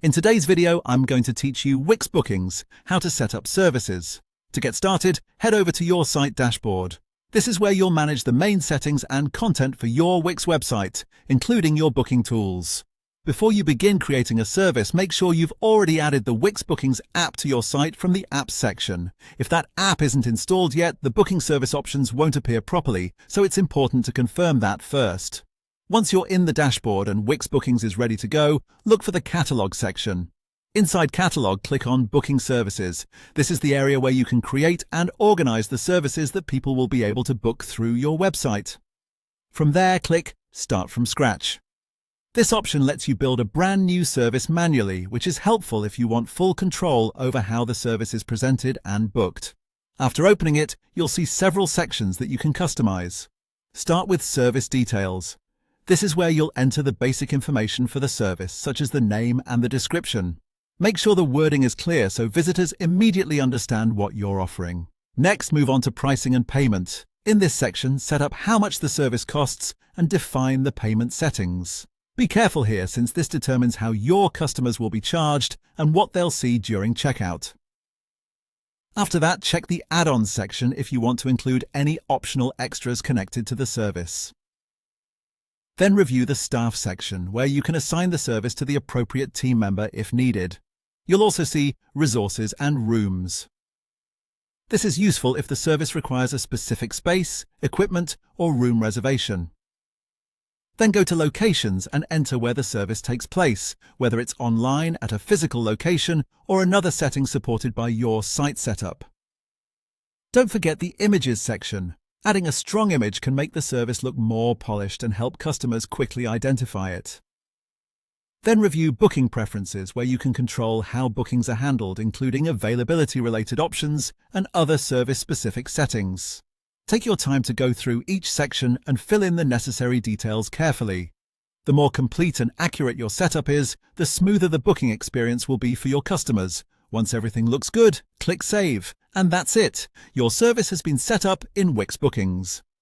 In today's video, I'm going to teach you Wix Bookings, how to set up services. To get started, head over to your site dashboard. This is where you'll manage the main settings and content for your Wix website, including your booking tools. Before you begin creating a service, make sure you've already added the Wix Bookings app to your site from the Apps section. If that app isn't installed yet, the booking service options won't appear properly, so it's important to confirm that first. Once you're in the dashboard and Wix Bookings is ready to go, look for the Catalog section. Inside Catalog, click on Booking Services. This is the area where you can create and organize the services that people will be able to book through your website. From there, click Start from Scratch. This option lets you build a brand new service manually, which is helpful if you want full control over how the service is presented and booked. After opening it, you'll see several sections that you can customize. Start with Service Details. This is where you'll enter the basic information for the service, such as the name and the description. Make sure the wording is clear so visitors immediately understand what you're offering. Next, move on to Pricing and Payment. In this section, set up how much the service costs and define the payment settings. Be careful here, since this determines how your customers will be charged and what they'll see during checkout. After that, check the Add-ons section if you want to include any optional extras connected to the service. Then review the Staff section, where you can assign the service to the appropriate team member if needed. You'll also see Resources and Rooms. This is useful if the service requires a specific space, equipment, or room reservation. Then go to Locations and enter where the service takes place, whether it's online at a physical location or another setting supported by your site setup. Don't forget the Images section. Adding a strong image can make the service look more polished and help customers quickly identify it. Then review Booking Preferences, where you can control how bookings are handled, including availability-related options and other service-specific settings. Take your time to go through each section and fill in the necessary details carefully. The more complete and accurate your setup is, the smoother the booking experience will be for your customers. Once everything looks good, click Save. And that's it. Your service has been set up in Wix Bookings.